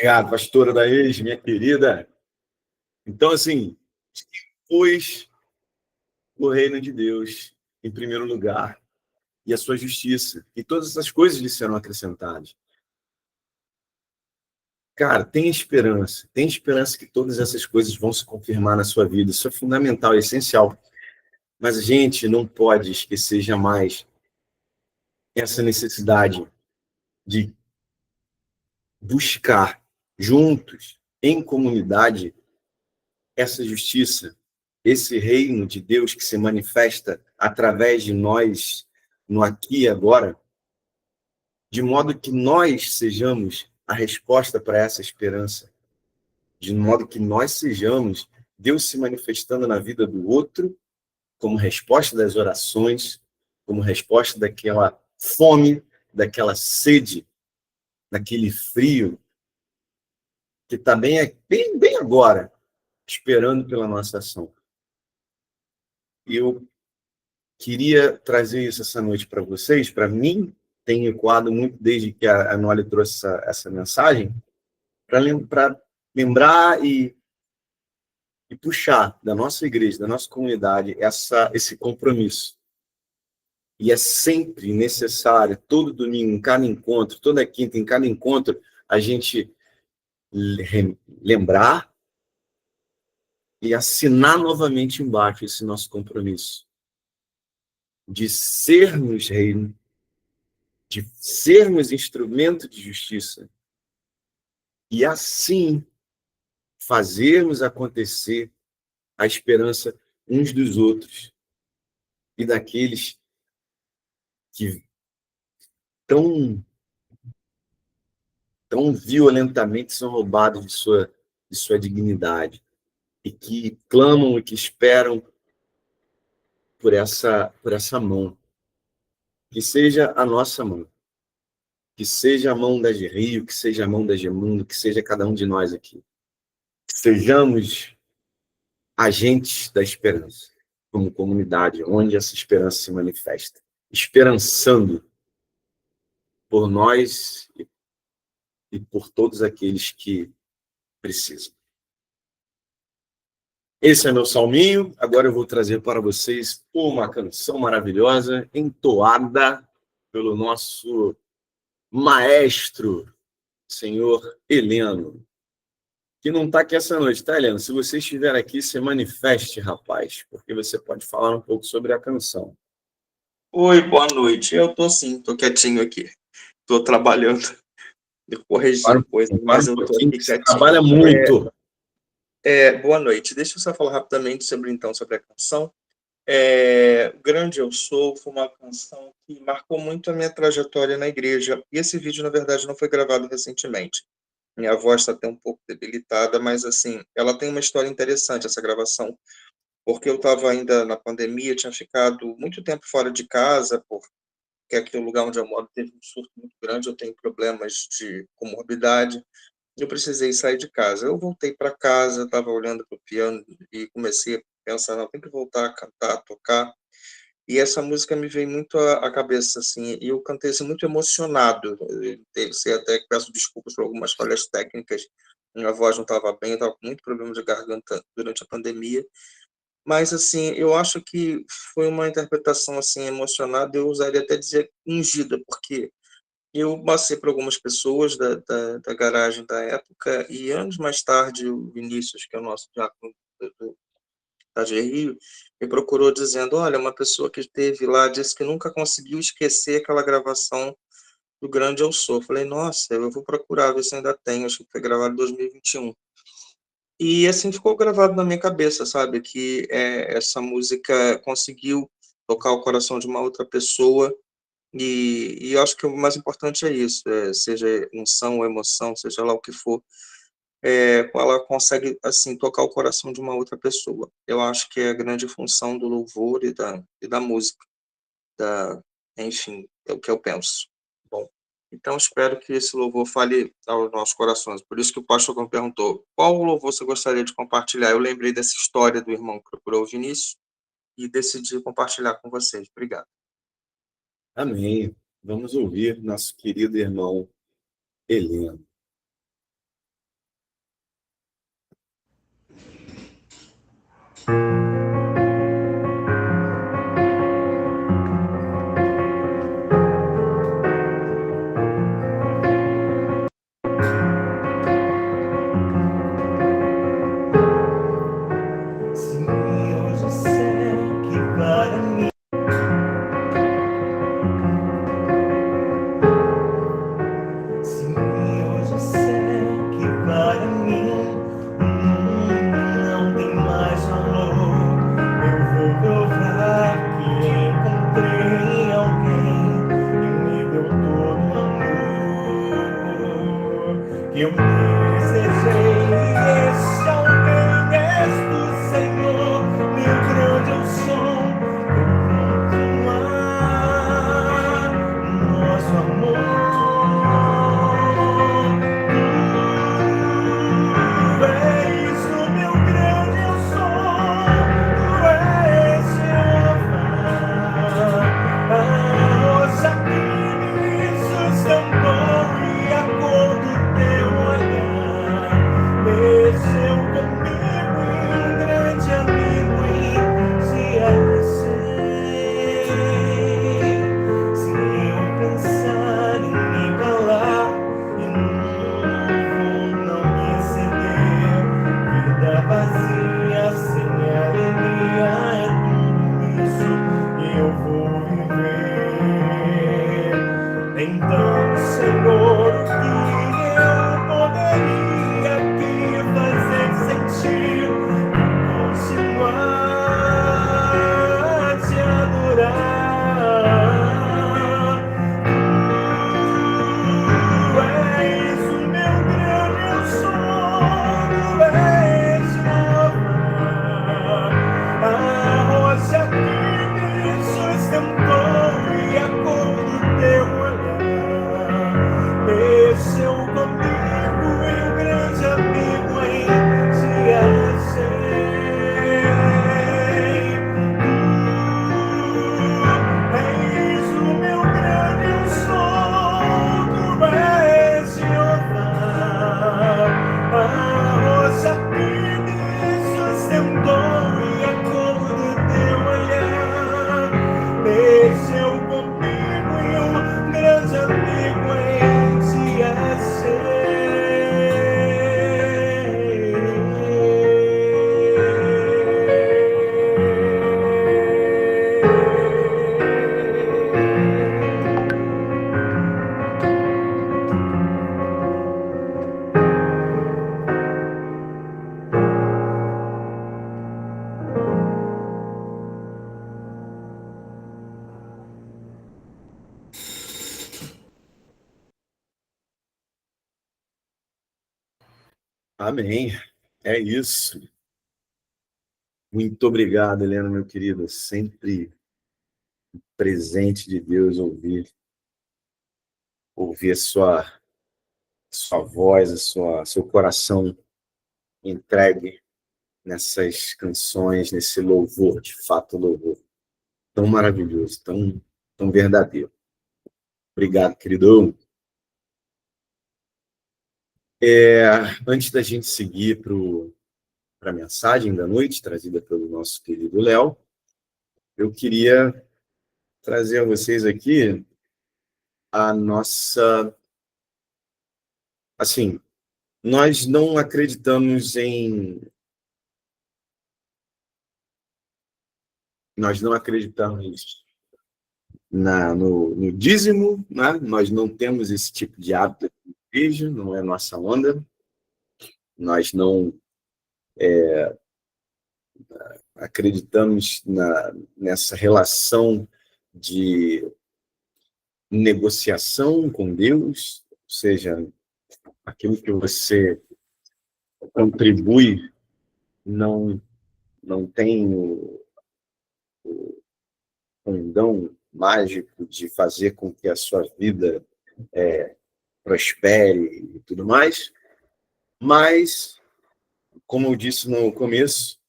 Obrigado, pastora Daís, minha querida. Então, assim, pois o reino de Deus em primeiro lugar e a sua justiça, e todas essas coisas lhe serão acrescentadas. Cara, tem esperança que todas essas coisas vão se confirmar na sua vida. Isso é fundamental, é essencial. Mas a gente não pode esquecer jamais essa necessidade de buscar juntos, em comunidade, essa justiça, esse reino de Deus que se manifesta através de nós no aqui e agora, de modo que nós sejamos a resposta para essa esperança, de modo que nós sejamos Deus se manifestando na vida do outro como resposta das orações, como resposta daquela fome, daquela sede, daquele frio que está bem agora, esperando pela nossa ação. E eu queria trazer isso essa noite para vocês. Para mim, tem ecoado muito desde que a Noli trouxe essa mensagem, para lembrar e puxar da nossa igreja, da nossa comunidade, esse compromisso. E é sempre necessário, todo domingo, em cada encontro, toda quinta, em cada encontro, a gente lembrar e assinar novamente embaixo esse nosso compromisso de sermos reino, de sermos instrumento de justiça e assim fazermos acontecer a esperança uns dos outros e daqueles que tão violentamente são roubados de sua dignidade e que clamam e que esperam por essa mão, que seja a nossa mão, que seja a mão da Rio, que seja a mão da Gemundo, que seja cada um de nós aqui. Sejamos agentes da esperança, como comunidade, onde essa esperança se manifesta, esperançando por nós e por todos aqueles que precisam. Esse é meu salminho. Agora eu vou trazer para vocês uma canção maravilhosa, entoada pelo nosso maestro, senhor Heleno, que não está aqui essa noite, tá, Heleno? Se você estiver aqui, se manifeste, rapaz, porque você pode falar um pouco sobre a canção. Oi, boa noite. Eu tô sim, tô quietinho aqui. Tô trabalhando, corrigindo coisas, mas eu tô aqui Você quietinho. trabalha muito. Boa noite. Deixa eu só falar rapidamente sobre a canção. Grande Eu Sou foi uma canção que marcou muito a minha trajetória na igreja. E esse vídeo, na verdade, não foi gravado recentemente. Minha voz está até um pouco debilitada, mas assim, ela tem uma história interessante, essa gravação, porque eu estava ainda na pandemia, tinha ficado muito tempo fora de casa, porque aqui o lugar onde eu moro teve um surto muito grande, eu tenho problemas de comorbidade, eu precisei sair de casa. Eu voltei para casa, estava olhando para o piano e comecei a pensar, não, tem que voltar a cantar, a tocar. E essa música me veio muito à cabeça, assim, e eu cantei assim, muito emocionado. Eu sei até que peço desculpas por algumas falhas técnicas, minha voz não estava bem, eu estava com muito problema de garganta durante a pandemia, mas, assim, eu acho que foi uma interpretação, assim, emocionada, eu usaria até dizer ungida, porque eu passei por algumas pessoas da garagem da época e anos mais tarde o Vinícius, que é o nosso diácono da GRI, me procurou dizendo: olha, uma pessoa que esteve lá disse que nunca conseguiu esquecer aquela gravação do Grande Eu Sou. Eu falei: nossa, eu vou procurar ver se ainda tem, acho que foi gravado em 2021. E assim ficou gravado na minha cabeça, sabe, que essa música conseguiu tocar o coração de uma outra pessoa e eu acho que o mais importante é isso, seja unção ou emoção, seja lá o que for, ela consegue, assim, tocar o coração de uma outra pessoa. Eu acho que é a grande função do louvor e da música, enfim, é o que eu penso. Bom, então espero que esse louvor fale aos nossos corações. Por isso que o pastor me perguntou, qual louvor você gostaria de compartilhar? Eu lembrei dessa história do irmão que procurou o Vinícius e decidi compartilhar com vocês. Obrigado. Amém. Vamos ouvir nosso querido irmão Heleno. Amém. É isso. Muito obrigado, Helena, meu querido. Sempre presente de Deus ouvir a sua voz, seu coração entregue nessas canções, nesse louvor, de fato, louvor. Tão maravilhoso, tão verdadeiro. Obrigado, querido. Antes da gente seguir para a mensagem da noite, trazida pelo nosso querido Léo, eu queria trazer a vocês aqui a nossa... Assim, nós não acreditamos no dízimo, né? Nós não temos esse tipo de hábito de igreja, não é nossa onda. Nós não acreditamos nessa relação de negociação com Deus, ou seja, aquilo que você contribui não tem o condão mágico de fazer com que a sua vida prospere e tudo mais, mas, como eu disse no começo,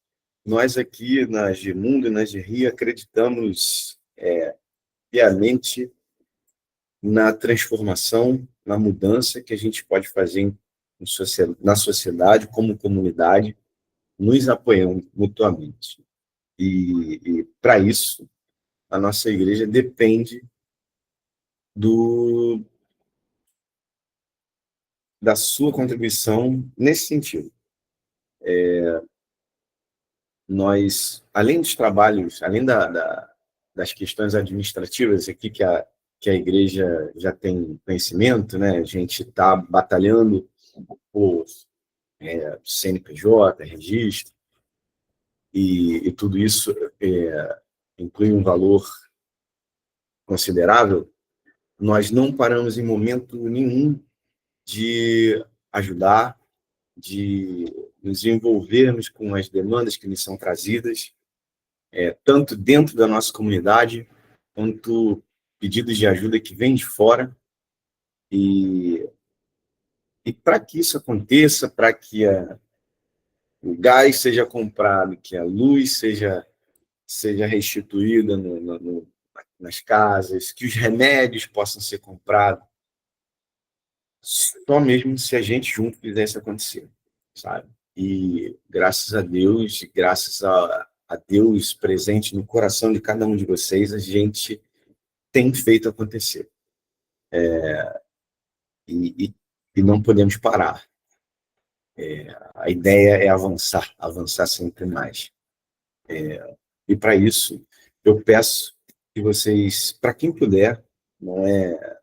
nós aqui na Gemundo e na Gerri acreditamos piamente na transformação, na mudança que a gente pode fazer na sociedade, como comunidade, nos apoiando mutuamente. E para isso, a nossa igreja depende da sua contribuição nesse sentido. Nós, além dos trabalhos, além das questões administrativas aqui que a igreja já tem conhecimento, né? A gente está batalhando por CNPJ, registro, e tudo isso inclui um valor considerável. Nós não paramos em momento nenhum de ajudar, de nos envolvermos com as demandas que nos são trazidas, tanto dentro da nossa comunidade, quanto pedidos de ajuda que vêm de fora. E para que isso aconteça, para que o gás seja comprado, que a luz seja restituída nas casas, que os remédios possam ser comprados, só mesmo se a gente junto fizesse acontecer, sabe? E graças a Deus, graças a Deus presente no coração de cada um de vocês, a gente tem feito acontecer. E não podemos parar. A ideia é avançar sempre mais. E para isso, eu peço que vocês, para quem puder, não é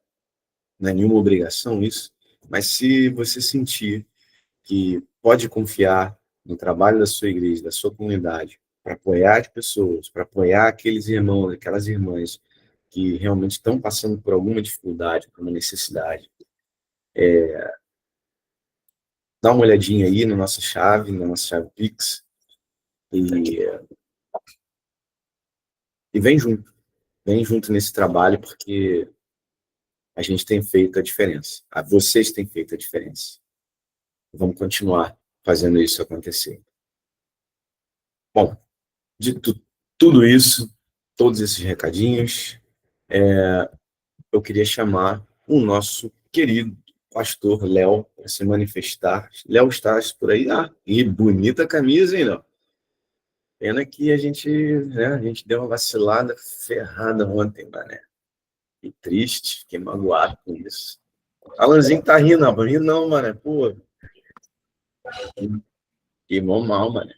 nenhuma obrigação isso, mas se você sentir que pode confiar no trabalho da sua igreja, da sua comunidade, para apoiar as pessoas, para apoiar aqueles irmãos, aquelas irmãs que realmente estão passando por alguma dificuldade, por uma necessidade, dá uma olhadinha aí na nossa chave Pix, e vem junto nesse trabalho, porque a gente tem feito a diferença. Vocês têm feito a diferença. Vamos continuar fazendo isso acontecer. Bom, dito tudo isso, todos esses recadinhos, eu queria chamar o nosso querido pastor Léo para se manifestar. Léo, estás por aí? E bonita camisa, hein, Léo? Pena que a gente deu uma vacilada ferrada ontem, mané. Que triste, fiquei magoado com isso. Alanzinho tá rindo, não, rindo não, mano. Pô, queimou mal, mano.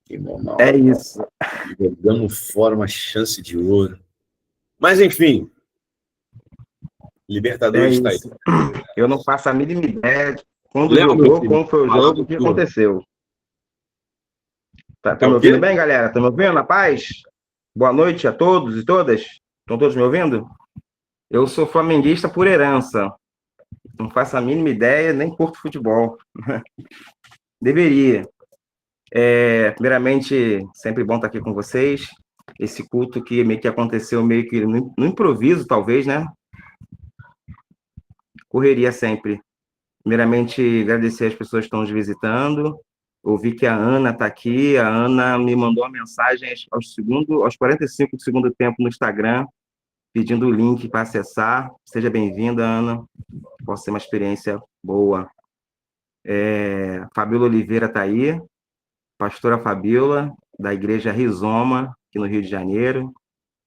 Queimou mal. É isso. Jogamos fora uma chance de ouro. Mas, enfim, Libertadores está aí. Eu não faço a mínima ideia de quando Léo, jogou, filho, como foi o jogo, o que aconteceu. Tá me ouvindo bem, galera? Tá me ouvindo? Na paz? Boa noite a todos e todas. Estão todos me ouvindo? Eu sou flamenguista por herança. Não faço a mínima ideia, nem curto futebol. Deveria. Primeiramente, sempre bom estar aqui com vocês. Esse culto que meio que aconteceu meio que no improviso, talvez, né? Correria sempre. Primeiramente, agradecer as pessoas que estão nos visitando. Ouvi que a Ana está aqui. A Ana me mandou uma mensagem aos 45 do segundo tempo no Instagram, pedindo o link para acessar. Seja bem-vinda, Ana. Pode ser uma experiência boa. Fabíola Oliveira está aí. Pastora Fabíola, da Igreja Rizoma, aqui no Rio de Janeiro.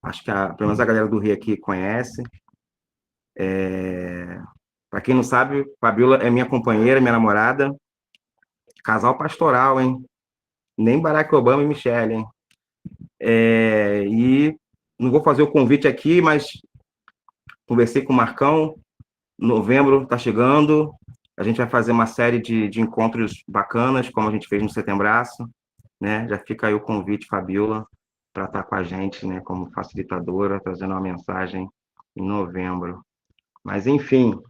Acho que pelo menos a galera do Rio aqui conhece. Para quem não sabe, Fabíola é minha companheira, minha namorada. Casal pastoral, hein? Nem Barack Obama e Michelle, hein? E não vou fazer o convite aqui, mas conversei com o Marcão. Novembro está chegando. A gente vai fazer uma série de encontros bacanas, como a gente fez no Setembraço, né? Já fica aí o convite, Fabíola, para estar com a gente, né? Como facilitadora, trazendo uma mensagem em novembro. Mas, enfim,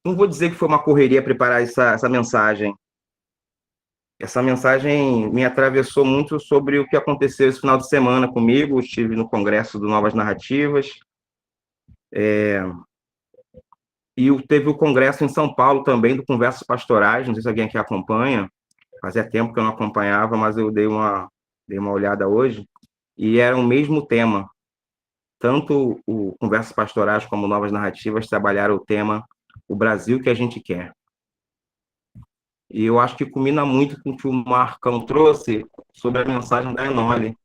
não vou dizer que foi uma correria preparar essa mensagem. Essa mensagem me atravessou muito sobre o que aconteceu esse final de semana comigo. Estive no Congresso do Novas Narrativas. E teve o congresso em São Paulo também, do Conversas Pastorais. Não sei se alguém aqui acompanha. Fazia tempo que eu não acompanhava, mas eu dei uma olhada hoje. E era o mesmo tema. Tanto o Conversas Pastorais como Novas Narrativas trabalharam o tema O Brasil que a gente quer. E eu acho que combina muito com o que o Marcão trouxe sobre a mensagem da Enole,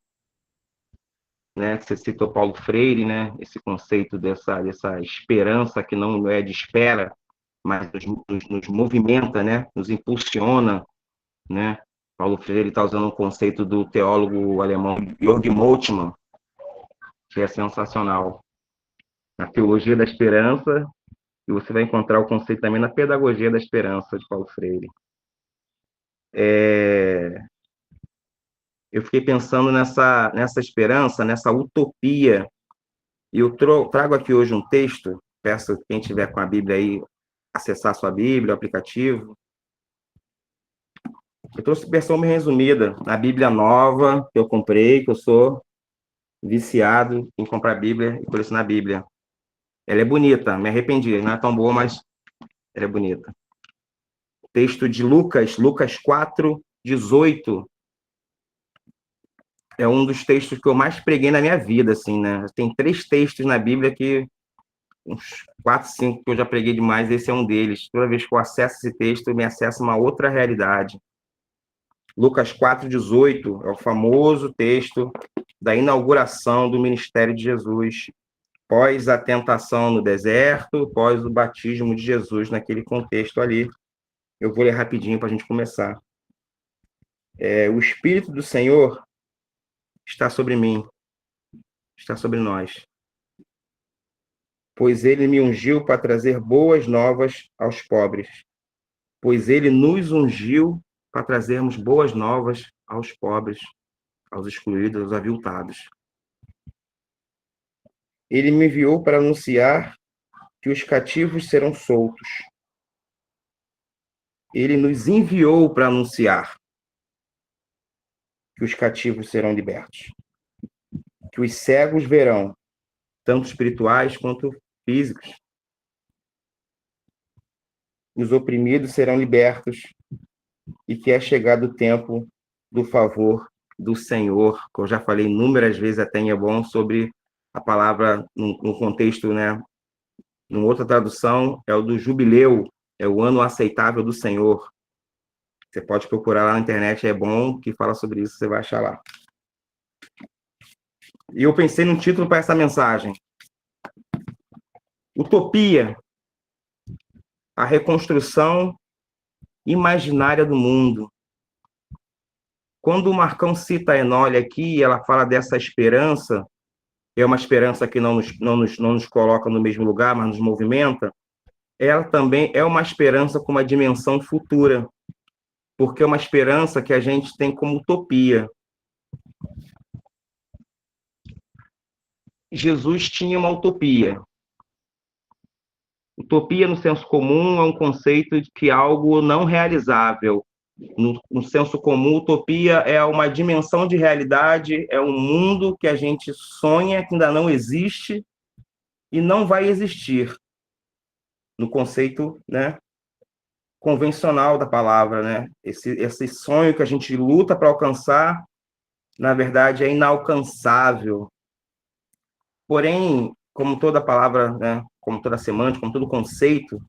né? Você citou Paulo Freire, né? Esse conceito dessa esperança que não é de espera, mas nos movimenta, né? Nos impulsiona, né? Paulo Freire está usando um conceito do teólogo alemão Jürgen Moltmann, que é sensacional. Na teologia da esperança, e você vai encontrar o conceito também na pedagogia da esperança de Paulo Freire. Eu fiquei pensando nessa esperança, nessa utopia, e eu trago aqui hoje um texto Peço quem tiver com a Bíblia aí, acessar a sua Bíblia, o aplicativo. Eu trouxe versão bem resumida, na Bíblia nova que eu comprei, que eu sou viciado em comprar Bíblia e colecionar Bíblia. Ela é bonita, me arrependi, não é tão boa, mas ela é bonita. Texto de Lucas 4:18. É um dos textos que eu mais preguei na minha vida, assim, né? Tem 3 textos na Bíblia que, uns 4, 5 que eu já preguei demais, esse é um deles. Toda vez que eu acesso esse texto, eu me acesso a uma outra realidade. Lucas 4:18 é o famoso texto da inauguração do ministério de Jesus, pós a tentação no deserto, pós o batismo de Jesus, naquele contexto ali. Eu vou ler rapidinho para a gente começar. O Espírito do Senhor está sobre mim, está sobre nós, pois ele me ungiu para trazer boas novas aos pobres, pois ele nos ungiu para trazermos boas novas aos pobres, aos excluídos, aos aviltados. Ele me enviou para anunciar que os cativos serão soltos. Ele nos enviou para anunciar que os cativos serão libertos, que os cegos verão, tanto espirituais quanto físicos. Os oprimidos serão libertos e que é chegado o tempo do favor do Senhor, que eu já falei inúmeras vezes até em Hebron sobre a palavra no contexto, né? Numa outra tradução, é o do jubileu, é o ano aceitável do Senhor. Você pode procurar lá na internet, é bom que fala sobre isso, você vai achar lá. E eu pensei num título para essa mensagem. Utopia, a reconstrução imaginária do mundo. Quando o Marcão cita a Enole aqui, ela fala dessa esperança, é uma esperança que não nos coloca no mesmo lugar, mas nos movimenta, ela também é uma esperança com uma dimensão futura, porque é uma esperança que a gente tem como utopia. Jesus tinha uma utopia. Utopia, no senso comum, é um conceito de que algo não realizável. No senso comum, utopia é uma dimensão de realidade, é um mundo que a gente sonha, que ainda não existe e não vai existir. No conceito, né, convencional da palavra, né? Esse sonho que a gente luta para alcançar, na verdade, é inalcançável. Porém, como toda palavra, né, como toda semântica, como todo conceito,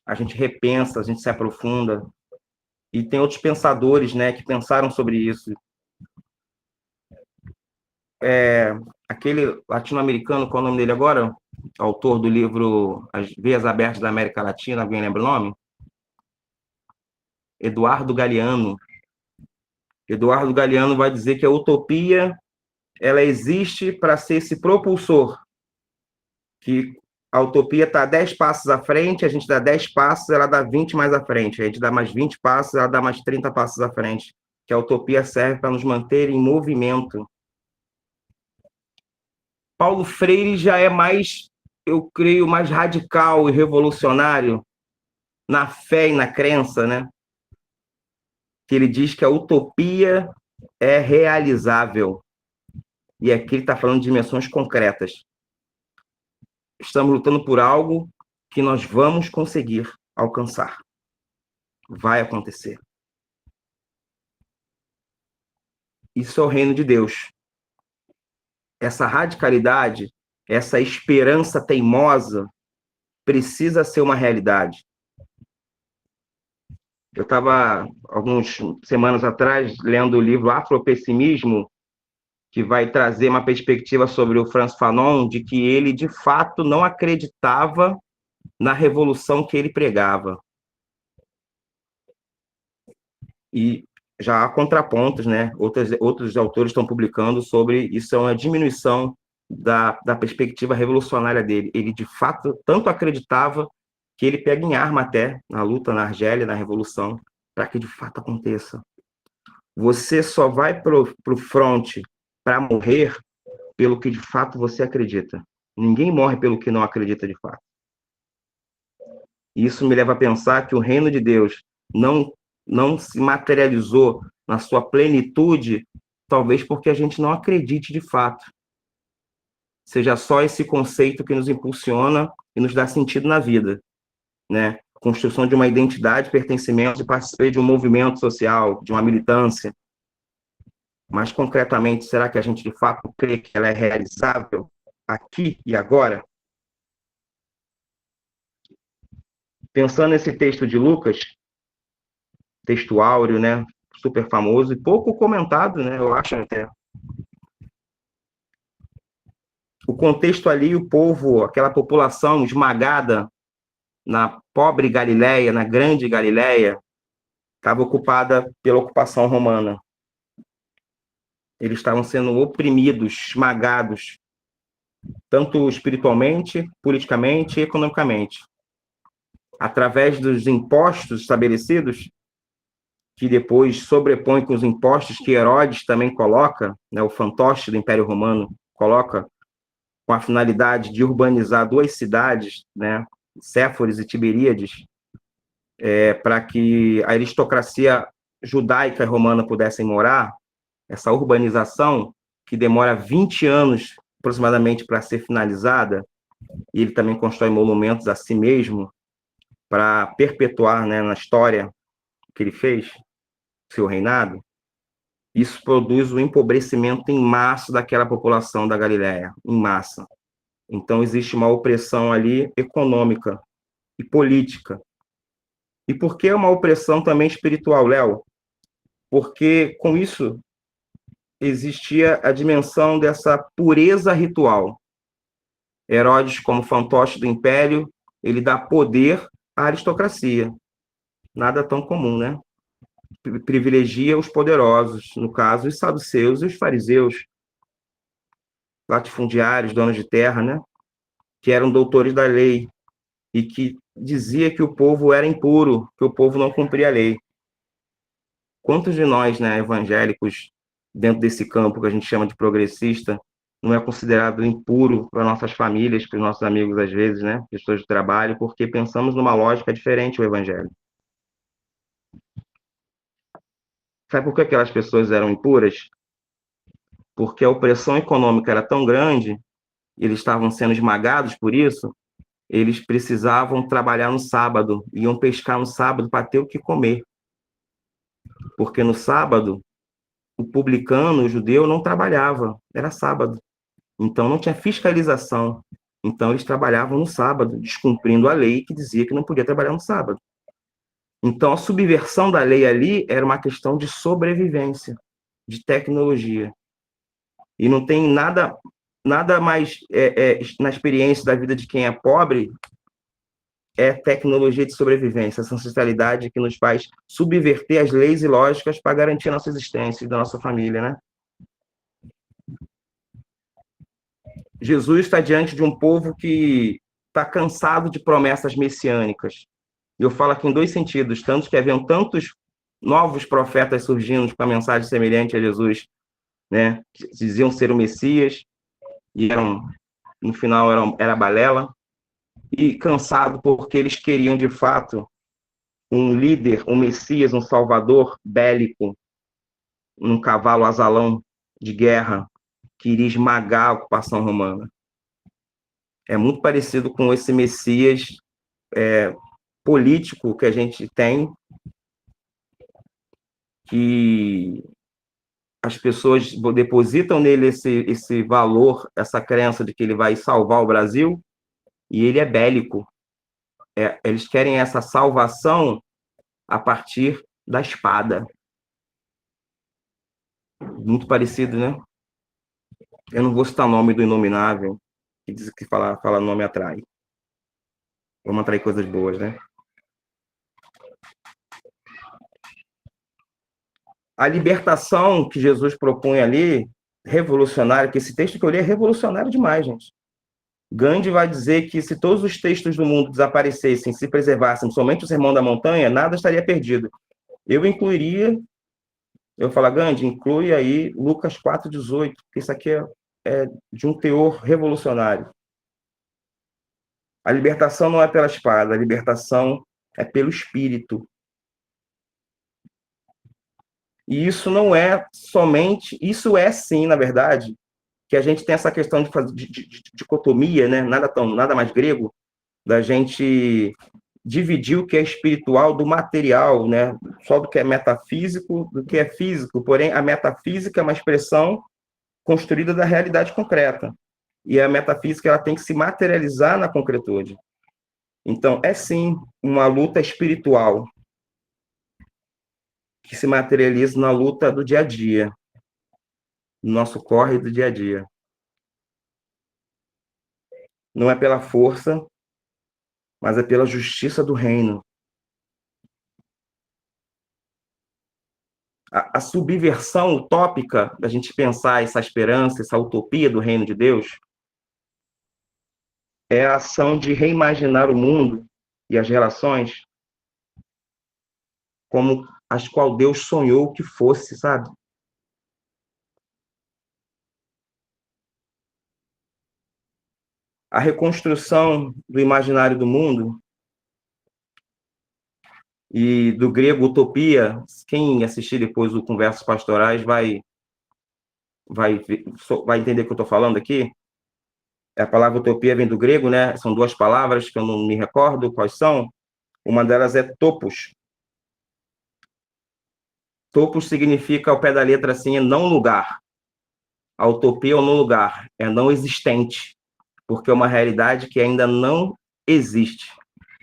a gente repensa, a gente se aprofunda. E tem outros pensadores, né, que pensaram sobre isso. Aquele latino-americano, qual é o nome dele agora? Autor do livro As Veias Abertas da América Latina, alguém lembra o nome? Eduardo Galeano. Eduardo Galeano vai dizer que a utopia, ela existe para ser esse propulsor, que a utopia está 10 passos à frente, a gente dá 10 passos, ela dá 20 mais à frente, a gente dá mais 20 passos, ela dá mais 30 passos à frente, que a utopia serve para nos manter em movimento. Paulo Freire já é mais, eu creio, mais radical e revolucionário na fé e na crença, né? Que ele diz que a utopia é realizável. E aqui ele está falando de dimensões concretas. Estamos lutando por algo que nós vamos conseguir alcançar. Vai acontecer. Isso é o reino de Deus. Essa radicalidade, essa esperança teimosa, precisa ser uma realidade. Eu estava, algumas semanas atrás, lendo o livro Afropessimismo, que vai trazer uma perspectiva sobre o Frantz Fanon, de que ele, de fato, não acreditava na revolução que ele pregava. E já há contrapontos, né? Outros autores estão publicando sobre isso, é uma diminuição da perspectiva revolucionária dele. Ele, de fato, tanto acreditava que ele pega em arma até na luta na Argélia, na Revolução, para que de fato aconteça. Você só vai para o fronte para morrer pelo que de fato você acredita. Ninguém morre pelo que não acredita de fato. E isso me leva a pensar que o reino de Deus não se materializou na sua plenitude, talvez porque a gente não acredite de fato. Seja só esse conceito que nos impulsiona e nos dá sentido na vida, né? Construção de uma identidade, pertencimento, de participar de um movimento social, de uma militância. Mas, concretamente, será que a gente, de fato, crê que ela é realizável aqui e agora? Pensando nesse texto de Lucas, texto áureo, né? Super famoso e pouco comentado, né? Eu acho até. O contexto ali, o povo, aquela população esmagada na pobre Galileia, na grande Galileia, estava ocupada pela ocupação romana. Eles estavam sendo oprimidos, esmagados, tanto espiritualmente, politicamente e economicamente. Através dos impostos estabelecidos, que depois sobrepõe com os impostos que Herodes também coloca, né, o fantoche do Império Romano coloca, com a finalidade de urbanizar 2 cidades, né, Séforis e Tiberíades, para que a aristocracia judaica e romana pudessem morar, essa urbanização, que demora 20 anos aproximadamente para ser finalizada, e ele também constrói monumentos a si mesmo, para perpetuar, né, na história que ele fez, seu reinado, isso produz o empobrecimento em massa daquela população da Galileia, em massa. Então, existe uma opressão ali econômica e política. E por que uma opressão também espiritual, Léo? Porque, com isso, existia a dimensão dessa pureza ritual. Herodes, como fantoche do império, ele dá poder à aristocracia. Nada tão comum, né? Privilegia os poderosos, no caso, os saduceus e os fariseus, latifundiários, donos de terra, né? Que eram doutores da lei e que dizia que o povo era impuro, que o povo não cumpria a lei. Quantos de nós, né, evangélicos, dentro desse campo que a gente chama de progressista, não é considerado impuro para nossas famílias, para os nossos amigos, às vezes, né, pessoas de trabalho, porque pensamos numa lógica diferente do evangelho. Sabe por que aquelas pessoas eram impuras? Porque a opressão econômica era tão grande, eles estavam sendo esmagados por isso, eles precisavam trabalhar no sábado, iam pescar no sábado para ter o que comer. Porque no sábado, o publicano, o judeu, não trabalhava, era sábado. Então, não tinha fiscalização. Então, eles trabalhavam no sábado, descumprindo a lei que dizia que não podia trabalhar no sábado. Então, a subversão da lei ali era uma questão de sobrevivência, de tecnologia. E não tem nada mais na experiência da vida de quem é pobre, é tecnologia de sobrevivência, essa ancestralidade que nos faz subverter as leis e lógicas para garantir a nossa existência e da nossa família, né? Jesus está diante de um povo que está cansado de promessas messiânicas. Eu falo aqui em 2 sentidos, tanto que haviam tantos novos profetas surgindo com a mensagem semelhante a Jesus, né? Diziam ser o Messias, e no final era balela, e cansado porque eles queriam, de fato, um líder, um Messias, um Salvador bélico, um cavalo asalão de guerra, que iria esmagar a ocupação romana. É muito parecido com esse Messias político que a gente tem, que as pessoas depositam nele esse valor, essa crença de que ele vai salvar o Brasil, e ele é bélico. Eles querem essa salvação a partir da espada. Muito parecido, né? Eu não vou citar o nome do inominável, que diz que falar nome atrai. Vamos atrair coisas boas, né? A libertação que Jesus propõe ali, revolucionária, que esse texto que eu li é revolucionário demais, gente. Gandhi vai dizer que se todos os textos do mundo desaparecessem, se preservassem somente o Sermão da Montanha, nada estaria perdido. Eu falo, Gandhi, inclui aí Lucas 4,18, porque isso aqui é de um teor revolucionário. A libertação não é pela espada, a libertação é pelo Espírito. E isso não é somente, isso é sim, na verdade, que a gente tem essa questão de fazer de dicotomia, né? Nada mais grego, da gente dividir o que é espiritual do material, né? Só do que é metafísico, do que é físico. Porém, a metafísica é uma expressão construída da realidade concreta. E a metafísica ela tem que se materializar na concretude. Então, é sim uma luta espiritual que se materializa na luta do dia a dia, no nosso corre do dia a dia. Não é pela força, mas é pela justiça do reino. A subversão utópica da gente pensar essa esperança, essa utopia do reino de Deus, é a ação de reimaginar o mundo e as relações como as qual Deus sonhou que fosse, sabe? A reconstrução do imaginário do mundo e do grego utopia, quem assistir depois o Conversas Pastorais vai entender o que eu estou falando aqui. A palavra utopia vem do grego, né? São duas palavras que eu não me recordo quais são. Uma delas é topos. Topos significa, ao pé da letra, assim, é não lugar. A utopia é o não lugar, é não existente, porque é uma realidade que ainda não existe.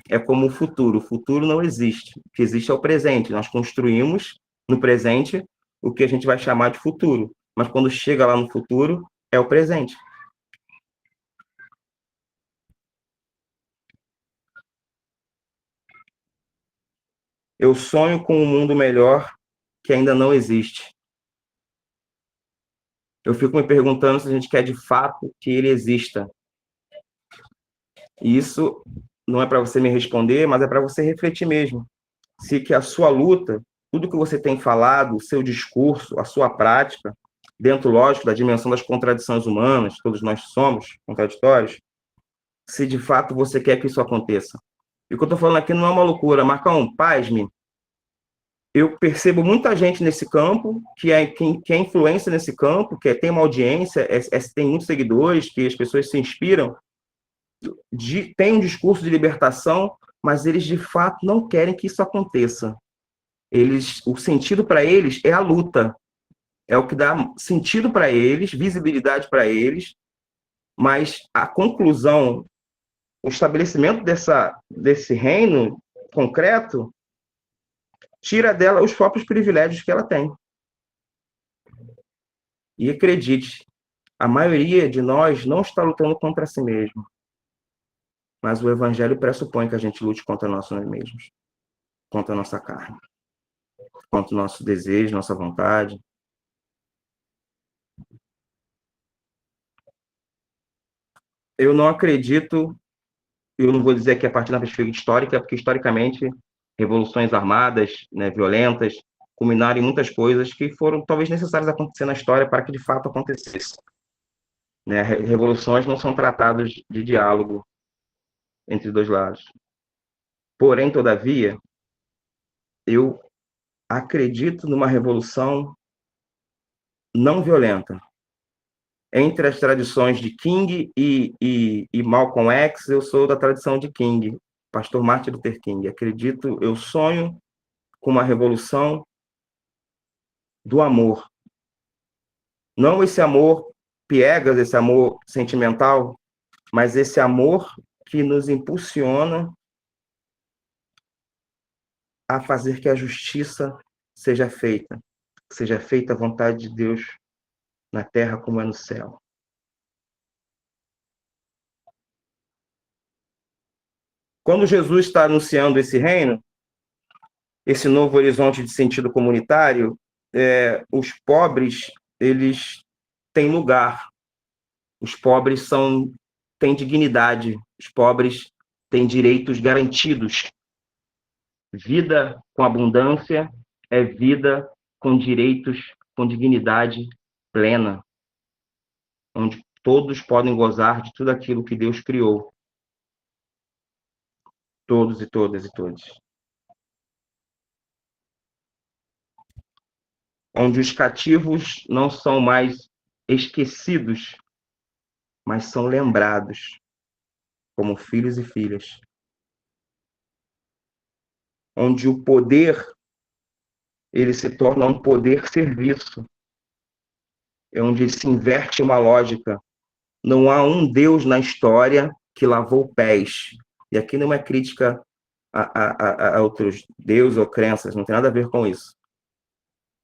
É como o futuro não existe. O que existe é o presente. Nós construímos no presente o que a gente vai chamar de futuro, mas quando chega lá no futuro, é o presente. Eu sonho com um mundo melhor que ainda não existe. Eu fico me perguntando se a gente quer de fato que ele exista. E isso não é para você me responder, mas é para você refletir mesmo. Se que a sua luta, tudo que você tem falado, o seu discurso, a sua prática, dentro, lógico, da dimensão das contradições humanas, todos nós somos contraditórios, se de fato você quer que isso aconteça. E o que eu estou falando aqui não é uma loucura. Marcão, pasme, eu percebo muita gente nesse campo, que é influência nesse campo, tem uma audiência, tem muitos seguidores, que as pessoas se inspiram, tem um discurso de libertação, mas eles de fato não querem que isso aconteça. O sentido para eles é a luta, é o que dá sentido para eles, visibilidade para eles, mas a conclusão, o estabelecimento desse reino concreto, tira dela os próprios privilégios que ela tem. E acredite, a maioria de nós não está lutando contra si mesmo, mas o evangelho pressupõe que a gente lute contra nós mesmos, contra a nossa carne, contra o nosso desejo, nossa vontade. Eu não acredito, eu não vou dizer que é a partir da perspectiva histórica, porque historicamente revoluções armadas, né, violentas, culminaram em muitas coisas que foram talvez necessárias acontecer na história para que de fato acontecesse. Né? Revoluções não são tratados de diálogo entre dois lados. Porém, todavia, eu acredito numa revolução não violenta. Entre as tradições de King e Malcolm X, eu sou da tradição de King, pastor Martin Luther King. Acredito, eu sonho com uma revolução do amor. Não esse amor piegas, esse amor sentimental, mas esse amor que nos impulsiona a fazer que a justiça seja feita a vontade de Deus na terra como é no céu. Quando Jesus está anunciando esse reino, esse novo horizonte de sentido comunitário, os pobres, eles têm lugar. Os pobres têm dignidade. Os pobres têm direitos garantidos. Vida com abundância é vida com direitos, com dignidade plena, onde todos podem gozar de tudo aquilo que Deus criou. todos e todas e todos. Onde os cativos não são mais esquecidos, mas são lembrados como filhos e filhas. Onde o poder, ele se torna um poder serviço. É onde se inverte uma lógica. Não há um Deus na história que lavou pés. E aqui não é crítica a outros deuses ou crenças, não tem nada a ver com isso.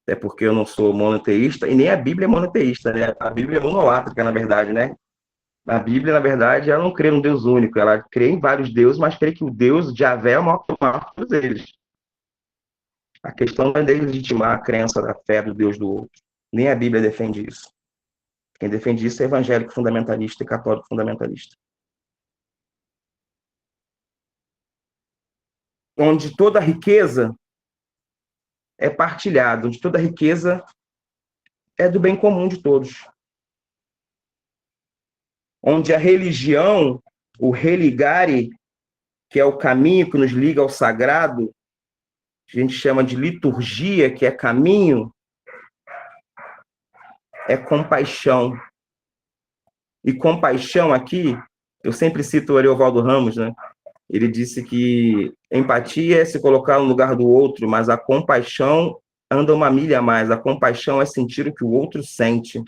É porque eu não sou monoteísta, e nem a Bíblia é monoteísta, né? A Bíblia é monolátrica, na verdade, né? A Bíblia, na verdade, ela não crê num Deus único, ela crê em vários deuses, mas crê que o Deus de Javé é o maior de todos eles. A questão não é legitimar a crença da fé do Deus do outro. Nem a Bíblia defende isso. Quem defende isso é evangélico fundamentalista e católico fundamentalista. Onde toda riqueza é partilhada, onde toda riqueza é do bem comum de todos. Onde a religião, o religare, que é o caminho que nos liga ao sagrado, a gente chama de liturgia, que é caminho, é compaixão. E compaixão aqui, eu sempre cito o Ariovaldo Ramos, né? Ele disse que empatia é se colocar no lugar do outro, mas a compaixão anda uma milha a mais. A compaixão é sentir o que o outro sente.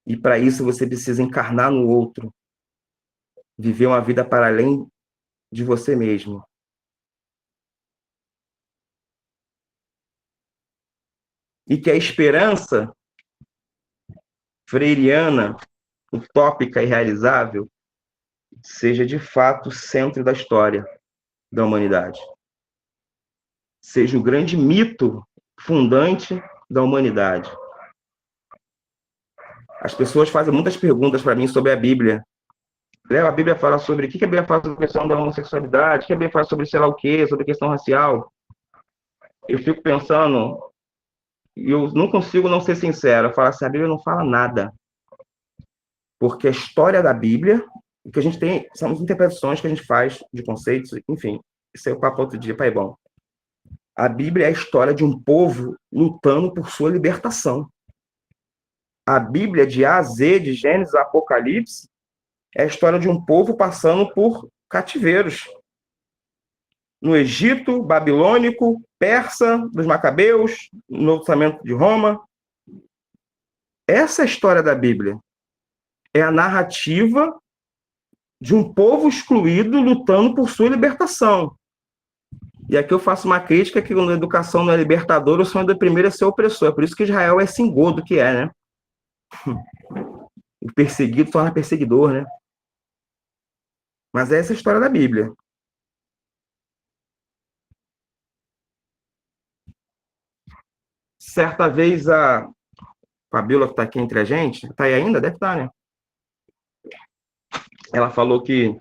E para isso você precisa encarnar no outro. Viver uma vida para além de você mesmo. E que a esperança freiriana, utópica e realizável, seja de fato o centro da história da humanidade. Seja o grande mito fundante da humanidade. As pessoas fazem muitas perguntas para mim sobre a Bíblia. A Bíblia fala sobre... O que a Bíblia fala sobre a questão da homossexualidade? O que a Bíblia fala sobre sei lá o quê? Sobre a questão racial? Eu fico pensando... E eu não consigo não ser sincero. Eu falo assim, a Bíblia não fala nada. Porque a história da Bíblia... O que a gente tem são as interpretações que a gente faz de conceitos, enfim. Isso é o papo outro dia, pai bom. A Bíblia é a história de um povo lutando por sua libertação. A Bíblia, de A a Z, de Gênesis a Apocalipse, é a história de um povo passando por cativeiros. No Egito, babilônico, persa, dos Macabeus, no Novo Testamento de Roma. Essa é a história da Bíblia. É a narrativa de um povo excluído lutando por sua libertação. E aqui eu faço uma crítica que quando a educação não é libertadora, o sonho do primeiro é ser opressor. É por isso que Israel é esse engodo que é, né? O perseguido torna perseguidor, né? Mas essa é a história da Bíblia. Certa vez a Fabíola, que está aqui entre a gente, está aí ainda? Deve estar, né? Ela falou que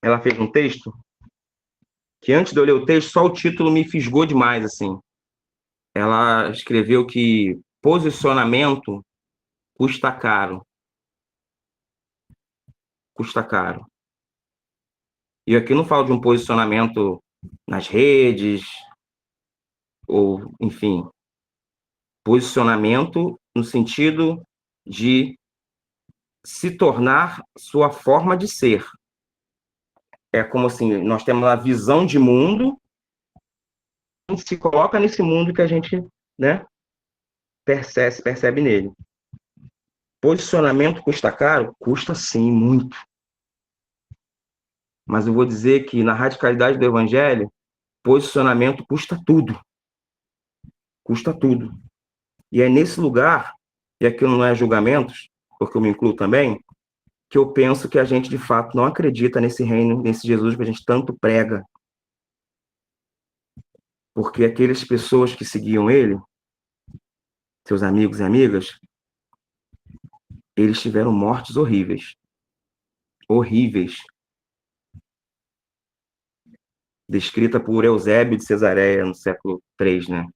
ela fez um texto que antes de eu ler o texto, só o título me fisgou demais, assim. Ela escreveu que posicionamento custa caro. Custa caro. E aqui não falo de um posicionamento nas redes, ou, enfim, posicionamento no sentido de se tornar sua forma de ser. É como assim, nós temos a visão de mundo, a gente se coloca nesse mundo que a gente, né, percebe nele. Posicionamento custa caro? Custa sim, muito. Mas eu vou dizer que na radicalidade do evangelho, posicionamento custa tudo. Custa tudo. E é nesse lugar, e aqui não é julgamentos, porque eu me incluo também, que eu penso que a gente, de fato, não acredita nesse reino, nesse Jesus que a gente tanto prega. Porque aquelas pessoas que seguiam ele, seus amigos e amigas, eles tiveram mortes horríveis. Horríveis. Descrita por Eusébio de Cesareia, no século III, né?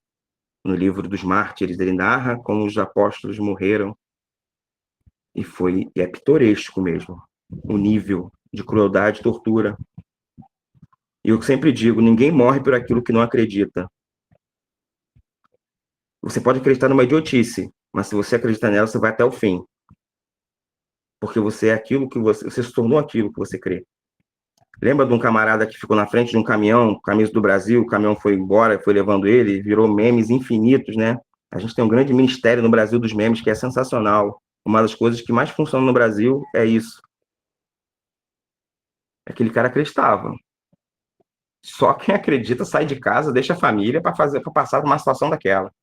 No livro dos Mártires, ele narra como os apóstolos morreram. E é pitoresco mesmo, o nível de crueldade e tortura. E eu sempre digo, ninguém morre por aquilo que não acredita. Você pode acreditar numa idiotice, mas se você acreditar nela, você vai até o fim. Porque você é aquilo que você se tornou aquilo que você crê. Lembra de um camarada que ficou na frente de um caminhão, camisa do Brasil, o caminhão foi embora, foi levando ele, virou memes infinitos, né? A gente tem um grande ministério no Brasil dos memes que é sensacional. Uma das coisas que mais funciona no Brasil é isso. Aquele cara acreditava. Só quem acredita sai de casa, deixa a família para passar por uma situação daquela.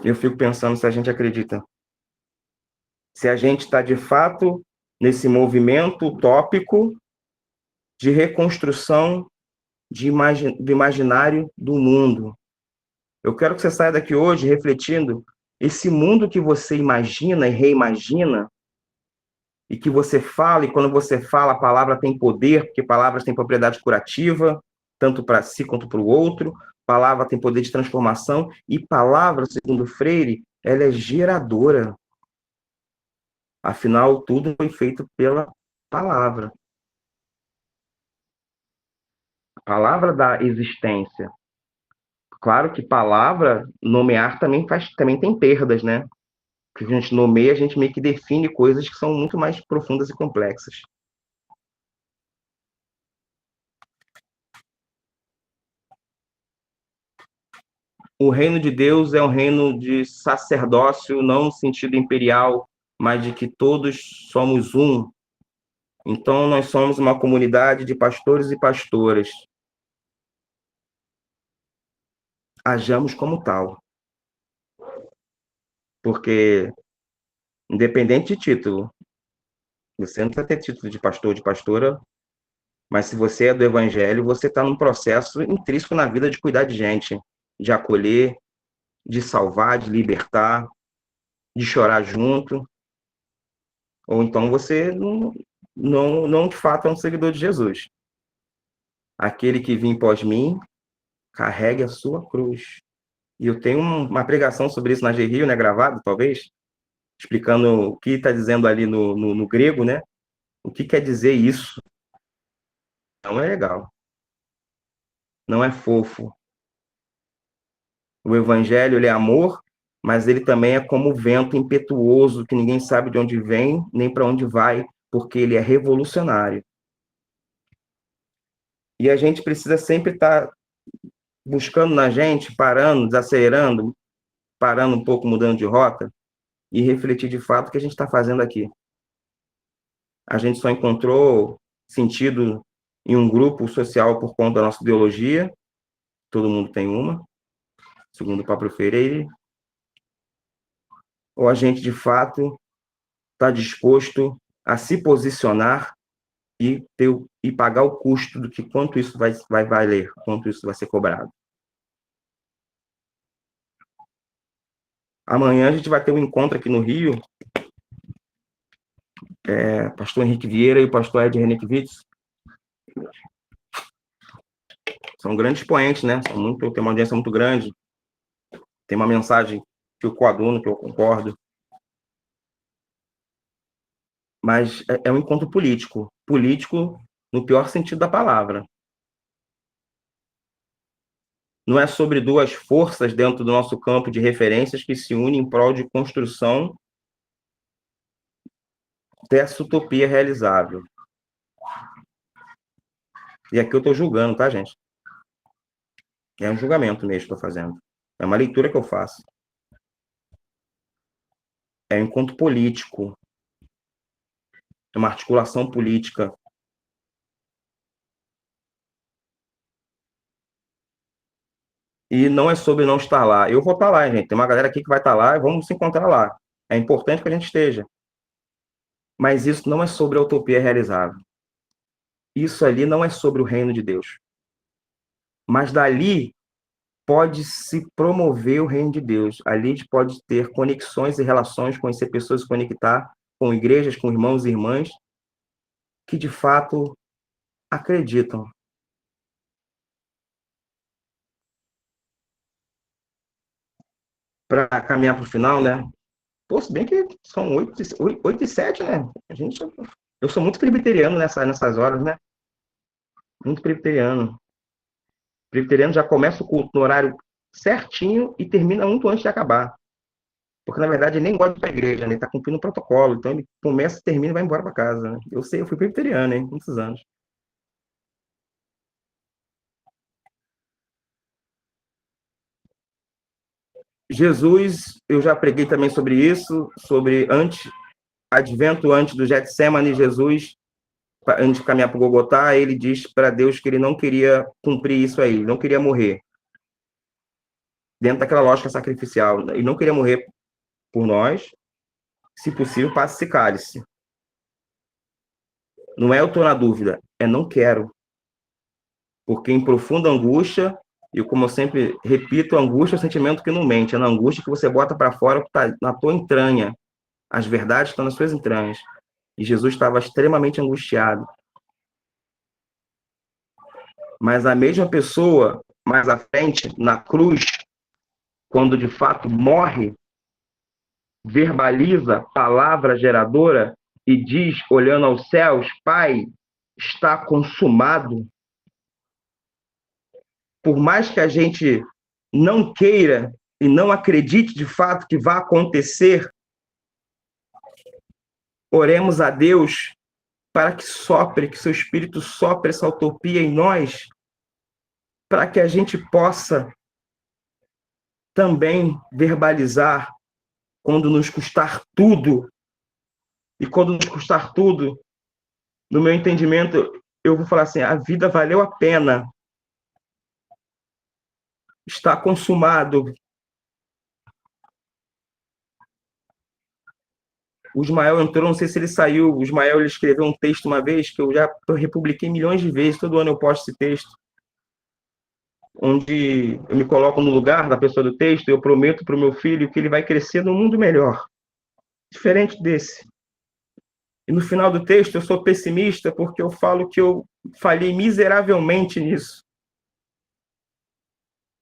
Eu fico pensando se a gente acredita. Se a gente está de fato nesse movimento utópico de reconstrução do imaginário do mundo. Eu quero que você saia daqui hoje refletindo esse mundo que você imagina e reimagina, e que você fala, e quando você fala, a palavra tem poder, porque palavras têm propriedade curativa, tanto para si quanto para o outro, palavra tem poder de transformação, e palavra, segundo Freire, ela é geradora. Afinal, tudo foi feito pela palavra. A palavra da existência. Claro que palavra, nomear também tem perdas, né? Que a gente nomeia, a gente meio que define coisas que são muito mais profundas e complexas. O reino de Deus é um reino de sacerdócio, não no sentido imperial, mas de que todos somos um. Então, nós somos uma comunidade de pastores e pastoras. Hajamos como tal. Porque, independente de título, você não precisa ter título de pastor ou de pastora, mas se você é do evangelho, você está num processo intrínseco na vida de cuidar de gente, de acolher, de salvar, de libertar, de chorar junto. Ou então você não de fato é um seguidor de Jesus. Aquele que vem pós mim, carregue a sua cruz. E eu tenho uma pregação sobre isso na G-Rio, né, gravado, talvez, explicando o que está dizendo ali no grego, né? O que quer dizer isso? Não é legal. Não é fofo. O evangelho, ele é amor, mas ele também é como o vento impetuoso, que ninguém sabe de onde vem, nem para onde vai, porque ele é revolucionário. E a gente precisa sempre estar buscando na gente, parando, desacelerando, parando um pouco, mudando de rota, e refletir de fato o que a gente está fazendo aqui. A gente só encontrou sentido em um grupo social por conta da nossa ideologia, todo mundo tem uma, segundo o próprio Freire, ou a gente, de fato, está disposto a se posicionar e pagar o custo do que quanto isso vai valer, quanto isso vai ser cobrado. Amanhã a gente vai ter um encontro aqui no Rio, pastor Henrique Vieira e o pastor Ed Renekiewicz. São grandes expoentes, né? Tem uma audiência muito grande, tem uma mensagem que eu coaduno, que eu concordo. Mas é um encontro político. Político no pior sentido da palavra. Não é sobre duas forças dentro do nosso campo de referências que se unem em prol de construção dessa utopia realizável. E aqui eu estou julgando, tá, gente? É um julgamento mesmo que estou fazendo. É uma leitura que eu faço. É um encontro político. É uma articulação política. E não é sobre não estar lá. Eu vou estar lá, gente. Tem uma galera aqui que vai estar lá e vamos se encontrar lá. É importante que a gente esteja. Mas isso não é sobre a utopia realizável. Isso ali não é sobre o reino de Deus. Mas dali pode se promover o reino de Deus. Ali a gente pode ter conexões e relações, conhecer pessoas, se conectar com igrejas, com irmãos e irmãs que de fato acreditam. Para caminhar para o final, né? Pô, se bem que são 8 e 7, né? Eu sou muito presbiteriano nessas horas, né? Muito presbiteriano. O presbiteriano já começa o culto no horário certinho e termina muito antes de acabar. Porque, na verdade, ele nem gosta de ir para a igreja, né? Ele está cumprindo o protocolo. Então, ele começa, termina e vai embora para casa. Né? Eu sei, eu fui presbiteriano, hein? Muitos anos. Jesus, eu já preguei também sobre isso, sobre advento antes do Getsemane, Jesus, antes de caminhar para o Gogotá, ele diz para Deus que ele não queria cumprir isso aí, não queria morrer. Dentro daquela lógica sacrificial. Ele não queria morrer por nós, se possível, passe esse cálice. Não é eu estou na dúvida, é não quero. Porque em profunda angústia, e como eu sempre repito, angústia é um sentimento que não mente, é na angústia que você bota para fora o que está na tua entranha. As verdades estão nas suas entranhas. E Jesus estava extremamente angustiado. Mas a mesma pessoa, mais à frente, na cruz, quando de fato morre, verbaliza, palavra geradora, e diz, olhando aos céus, Pai, está consumado. Por mais que a gente não queira e não acredite de fato que vai acontecer, oremos a Deus para que sopre, que seu Espírito sopre essa utopia em nós, para que a gente possa também verbalizar quando nos custar tudo. E quando nos custar tudo, no meu entendimento, eu vou falar assim, a vida valeu a pena. Está consumado. O Ismael entrou, não sei se ele saiu, o Ismael ele escreveu um texto uma vez, que eu já republiquei milhões de vezes, todo ano eu posto esse texto, onde eu me coloco no lugar da pessoa do texto, eu prometo para o meu filho que ele vai crescer num mundo melhor, diferente desse. E no final do texto eu sou pessimista porque eu falo que eu falhei miseravelmente nisso.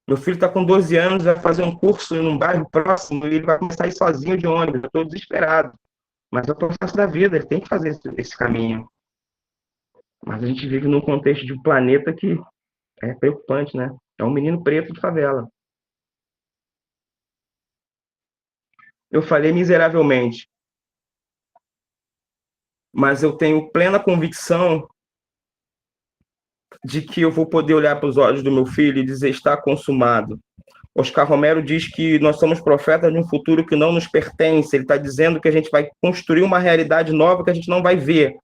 Meu filho está com 12 anos, vai fazer um curso em um bairro próximo e ele vai começar a ir sozinho de ônibus. Eu estou desesperado. Mas é o processo da vida, ele tem que fazer esse caminho. Mas a gente vive num contexto de um planeta que é preocupante, né? É um menino preto de favela. Eu falei miseravelmente. Mas eu tenho plena convicção de que eu vou poder olhar para os olhos do meu filho e dizer, está consumado. Oscar Romero diz que nós somos profetas de um futuro que não nos pertence. Ele está dizendo que a gente vai construir uma realidade nova que a gente não vai ver.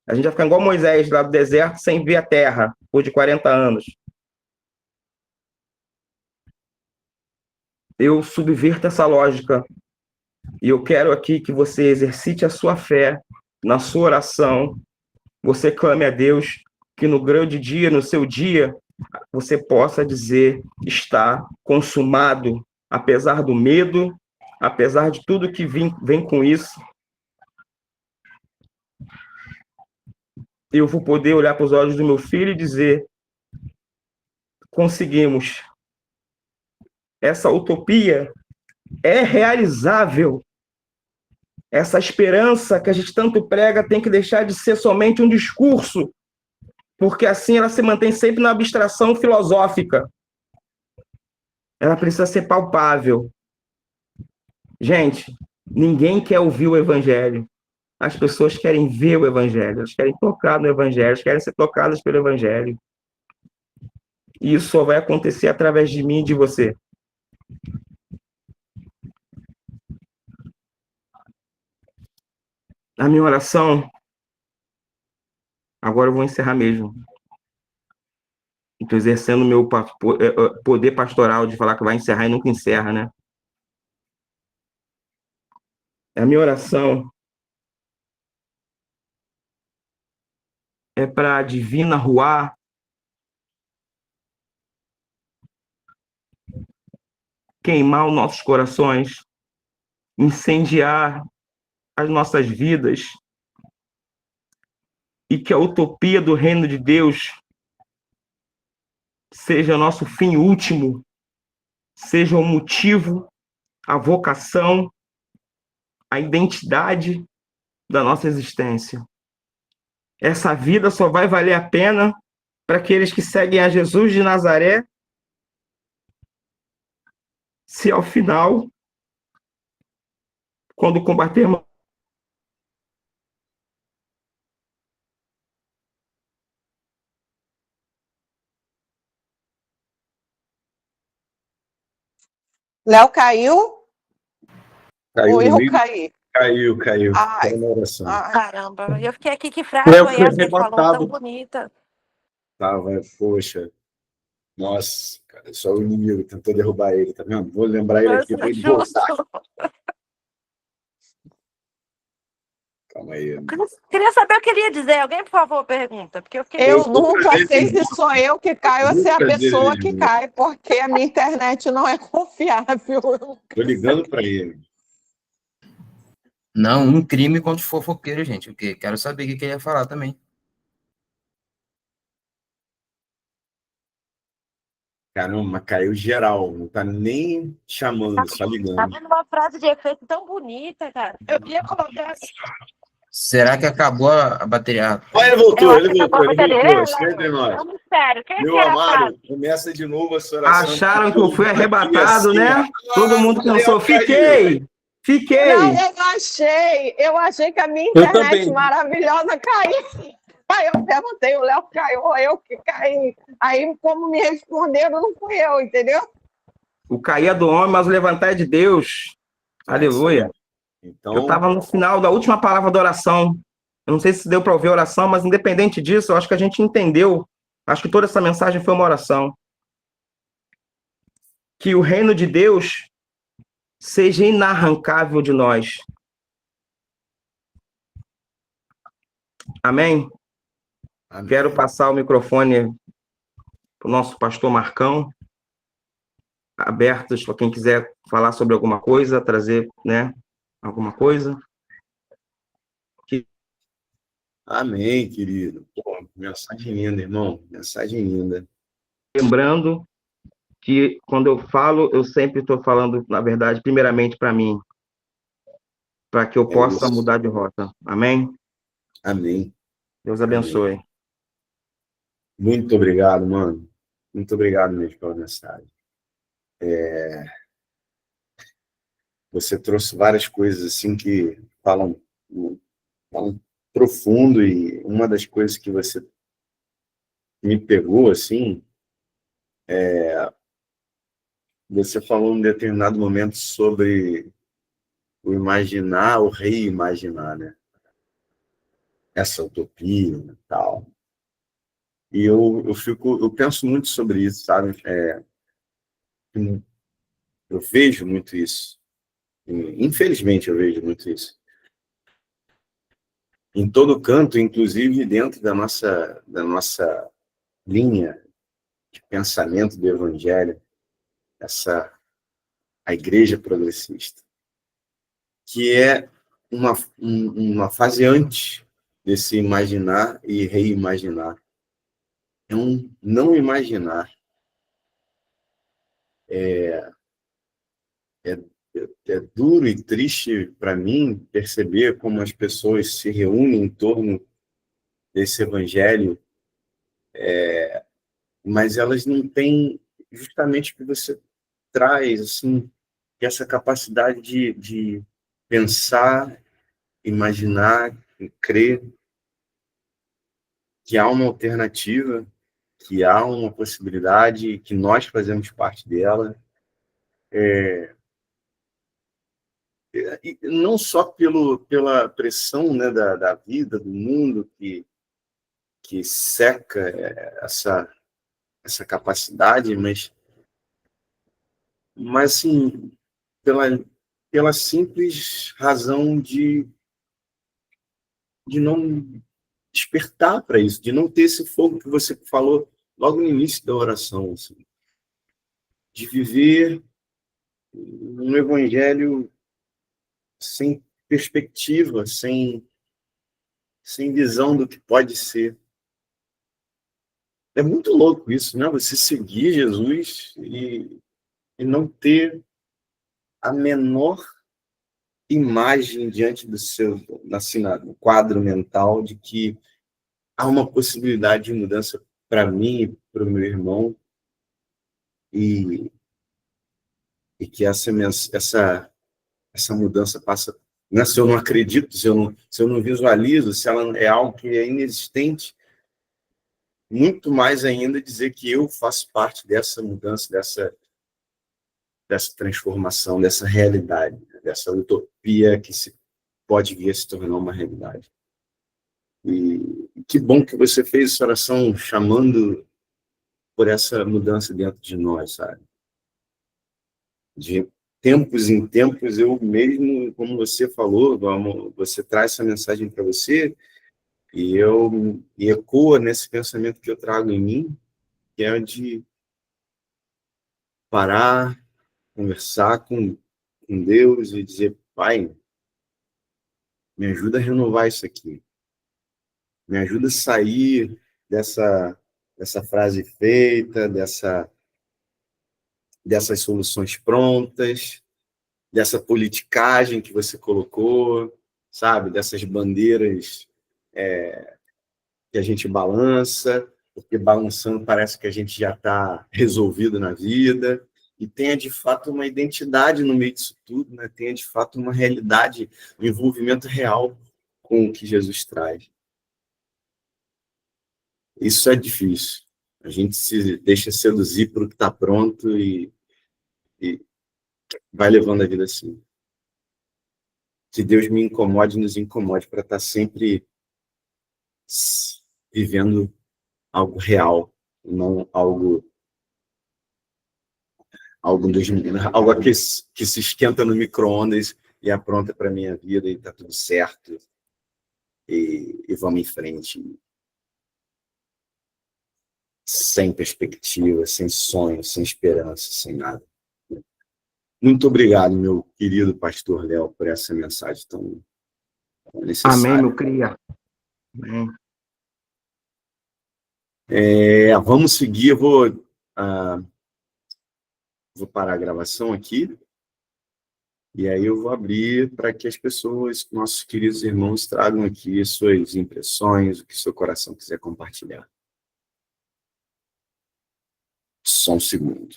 A gente vai ficar igual Moisés lá do deserto sem ver a terra, por de 40 anos. Eu subverto essa lógica. E eu quero aqui que você exercite a sua fé na sua oração. Você clame a Deus que no grande dia, no seu dia, você possa dizer, está consumado, apesar do medo, apesar de tudo que vem com isso. Eu vou poder olhar para os olhos do meu filho e dizer, conseguimos. Essa utopia é realizável. Essa esperança que a gente tanto prega tem que deixar de ser somente um discurso, porque assim ela se mantém sempre na abstração filosófica. Ela precisa ser palpável. Gente, ninguém quer ouvir o evangelho. As pessoas querem ver o evangelho, elas querem tocar no evangelho, elas querem ser tocadas pelo evangelho. E isso só vai acontecer através de mim e de você. A minha oração, agora eu vou encerrar mesmo. Estou exercendo o meu poder pastoral de falar que vai encerrar e nunca encerra, né? A minha oração é para a divina Ruá queimar os nossos corações, incendiar as nossas vidas e que a utopia do reino de Deus seja o nosso fim último, seja o motivo, a vocação, a identidade da nossa existência. Essa vida só vai valer a pena para aqueles que seguem a Jesus de Nazaré, se ao final, quando combatermos Léo caiu? Caiu Ou no eu meio? caí? Caiu. Ai, Caiu na oração. Caramba, eu fiquei aqui, que frase Léo foi foi essa que ele falou tão arrebatado. bonita? Tava, poxa, nossa, cara, só o inimigo tentou derrubar ele, tá vendo? Vou lembrar ele aqui para Nossa, ele justo. voltar. Calma aí. Queria saber o que ele ia dizer. Alguém, por favor, pergunta, porque eu fiquei... eu nunca sei se sou eu que caio ou se é a Nunca pessoa dele, que né? cai, porque a minha internet não é confiável. Tô ligando para ele. Não, um crime contra os fofoqueiros, gente. O quê? Quero saber o que ele ia falar também. Caramba, caiu geral, não tá nem chamando, só Tá ligando. vendo uma frase de efeito tão bonita, cara? Eu ia colocar assim. Será que acabou a bateria? Olha, ele Eu voltou, acho que acabou a brincadeira. está entre É nós. um mistério. Quem Meu que era a frase? amado, começa de novo a sua oração. acharam que eu fui arrebatado, Assim, né? Todo mundo pensou, Léo caiu. fiquei! Não, eu achei que a minha Eu internet também. maravilhosa caiu. Aí eu perguntei, o Léo caiu ou eu que caí? Aí, como me responderam, não fui eu, entendeu? O cair é do homem, mas o levantar é de Deus. Aleluia. Então, Eu estava no final da última palavra da oração. Eu não sei se deu para ouvir a oração, mas independente disso, eu acho que a gente entendeu. Acho que toda essa mensagem foi uma oração. Que o reino de Deus seja inarrancável de nós. Amém? amém. Quero passar o microfone para o nosso pastor Marcão. Abertos para quem quiser falar sobre alguma coisa, trazer, né, alguma coisa. Amém, querido. Pô, mensagem linda, irmão. Mensagem linda. Lembrando que quando eu falo, eu sempre estou falando, na verdade, primeiramente para mim, para que eu possa isso. mudar de rota. Amém? Amém. Deus abençoe. Muito obrigado, mano. Muito obrigado mesmo pela mensagem. Você trouxe várias coisas assim que falam profundo, e uma das coisas que você me pegou assim, você falou em determinado momento sobre o imaginar, o reimaginar, né? Essa utopia e tal. E eu penso muito sobre isso, sabe? Eu vejo muito isso. Infelizmente, eu vejo muito isso. Em todo canto, inclusive dentro da nossa linha de pensamento do Evangelho, a igreja progressista, que é uma fase antes desse imaginar e reimaginar. É um não imaginar. É duro e triste para mim perceber como as pessoas se reúnem em torno desse evangelho, mas elas não têm justamente o que você traz, assim, essa capacidade de pensar, imaginar e crer que há uma alternativa, que há uma possibilidade, que nós fazemos parte dela. E não só pela pressão, né, da vida, do mundo, que seca essa capacidade, mas assim, pela simples razão de não despertar para isso, de não ter esse fogo que você falou logo no início da oração, assim, de viver um evangelho sem perspectiva, sem visão do que pode ser. É muito louco isso, né? Você seguir Jesus e não ter a menor imagem diante do seu, assim, no quadro mental de que há uma possibilidade de mudança para mim e para o meu irmão, e que essa mudança passa, né? Se eu não acredito, se eu não visualizo, se ela é algo que é inexistente, muito mais ainda dizer que eu faço parte dessa mudança, dessa transformação, dessa realidade, dessa utopia que se pode vir a se tornar uma realidade. E que bom que você fez essa oração chamando por essa mudança dentro de nós, sabe? De tempos em tempos, eu mesmo, como você falou, você traz essa mensagem para você, e ecoa nesse pensamento que eu trago em mim, que é de parar, conversar com Deus e dizer: Pai, me ajuda a renovar isso aqui. Me ajuda a sair dessa frase feita, dessas soluções prontas, dessa politicagem que você colocou, sabe? Dessas bandeiras que a gente balança, porque balançando parece que a gente já está resolvido na vida, e tenha de fato uma identidade no meio disso tudo, né? Tenha de fato uma realidade, um envolvimento real com o que Jesus traz. Isso é difícil. A gente se deixa seduzir por o que está pronto e vai levando a vida assim. Que Deus me incomode, nos incomode para estar sempre vivendo algo real, não algo que se esquenta no micro-ondas e é pronta para a minha vida e está tudo certo e vamos em frente. Sem perspectiva, sem sonho, sem esperança, sem nada. Muito obrigado, meu querido pastor Léo, por essa mensagem tão necessária. Amém, meu cria. Amém. Vamos seguir, eu vou parar a gravação aqui, e aí eu vou abrir para que as pessoas, nossos queridos irmãos, tragam aqui suas impressões, o que seu coração quiser compartilhar. Só um segundo.